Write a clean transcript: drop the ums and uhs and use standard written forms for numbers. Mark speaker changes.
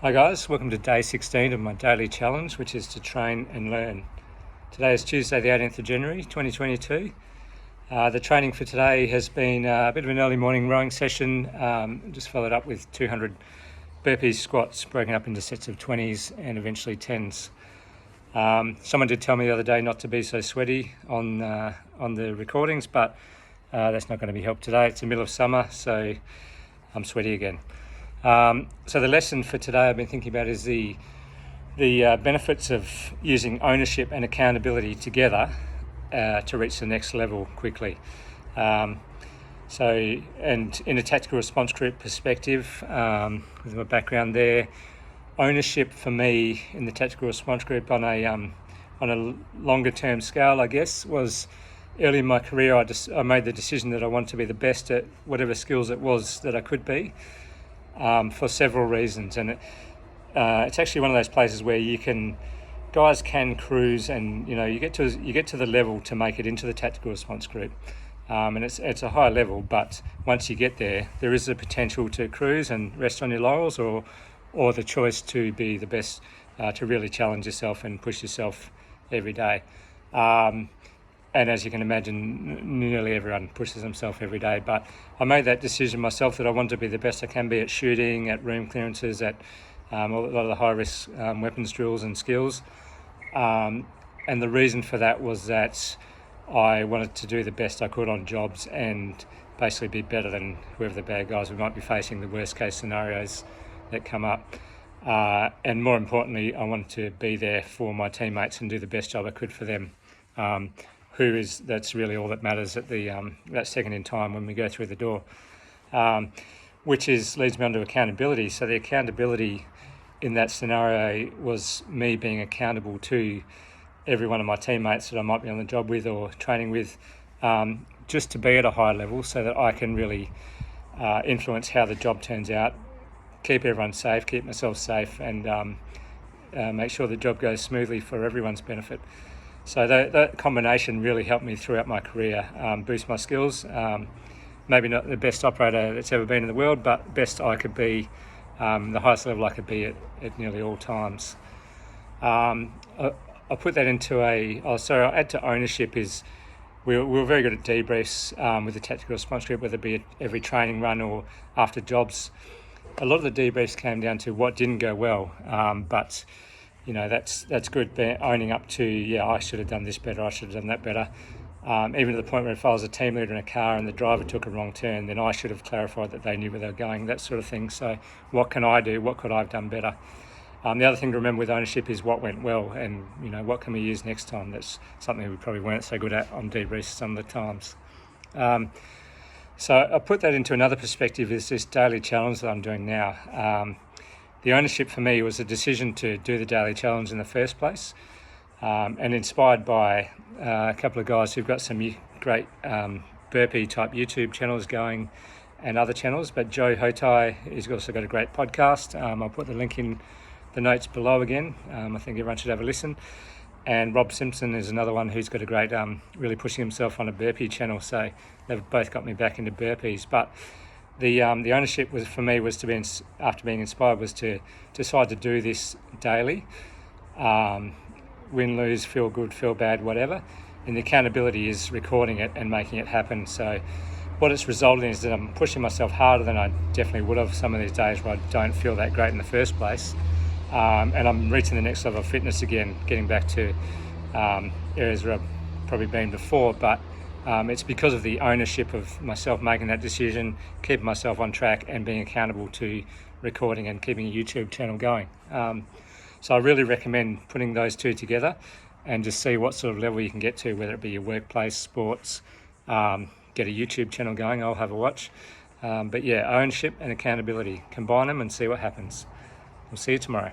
Speaker 1: Hi guys, welcome to day 16 of my daily challenge, which is to train and learn. Today is Tuesday the 18th of January 2022. The training for today has been a bit of an early morning rowing session, just followed up with 200 burpees, squats broken up into sets of 20s and eventually 10s. Someone did tell me the other day not to be so sweaty on the recordings, but that's not going to be helped today. It's the middle of summer, so I'm sweaty again. So the lesson for today I've been thinking about is the benefits of using ownership and accountability together to reach the next level quickly. And in a tactical response group perspective, with my background there, ownership for me in the tactical response group on a longer term scale, I guess, was early in my career. I made the decision that I wanted to be the best at whatever skills it was that I could be. For several reasons, and it's actually one of those places where guys can cruise, and you get to the level to make it into the tactical response group, and it's a high level. But once you get there, there is the potential to cruise and rest on your laurels, or the choice to be the best, to really challenge yourself and push yourself every day. And as you can imagine, nearly everyone pushes themselves every day. But I made that decision myself that I wanted to be the best I can be at shooting, at room clearances, at a lot of the high-risk weapons drills and skills. And the reason for that was that I wanted to do the best I could on jobs and basically be better than whoever the bad guys we might be facing, the worst-case scenarios that come up. And more importantly, I wanted to be there for my teammates and do the best job I could for them. That's really all that matters at that second in time when we go through the door, which leads me on to accountability. So the accountability in that scenario was me being accountable to every one of my teammates that I might be on the job with or training with, just to be at a high level so that I can really influence how the job turns out, keep everyone safe, keep myself safe, and make sure the job goes smoothly for everyone's benefit. So that combination really helped me throughout my career, boost my skills. Maybe not the best operator that's ever been in the world, but best I could be, the highest level I could be at nearly all times. I'll put that into I'll add to ownership is we were very good at debriefs with the tactical response group, whether it be at every training run or after jobs. A lot of the debriefs came down to what didn't go well, but that's good, owning up to, I should have done this better, I should have done that better. Even to the point where if I was a team leader in a car and the driver took a wrong turn, then I should have clarified that they knew where they were going, that sort of thing. So what can I do? What could I have done better? The other thing to remember with ownership is what went well and, what can we use next time? That's something we probably weren't so good at on debriefs some of the times. So I put that into another perspective, is this daily challenge that I'm doing now. The ownership for me was a decision to do the daily challenge in the first place, and inspired by a couple of guys who've got some great burpee type YouTube channels going and other channels. But Joe Hotai, he's also got a great podcast. I'll put the link in the notes below again. I think everyone should have a listen. And Rob Simpsons is another one who's got a great, really pushing himself on a burpee channel. So they've both got me back into burpees. But the ownership for me was to be, after being inspired, was to decide to do this daily, win, lose, feel good, feel bad, whatever. And the accountability is recording it and making it happen. So what it's resulted in is that I'm pushing myself harder than I definitely would have some of these days where I don't feel that great in the first place, and I'm reaching the next level of fitness again, getting back to areas where I've probably been before. But it's because of the ownership of myself making that decision, keeping myself on track and being accountable to recording and keeping a YouTube channel going. So I really recommend putting those two together and just see what sort of level you can get to, whether it be your workplace, sports, get a YouTube channel going, I'll have a watch. But ownership and accountability, combine them and see what happens. We'll see you tomorrow.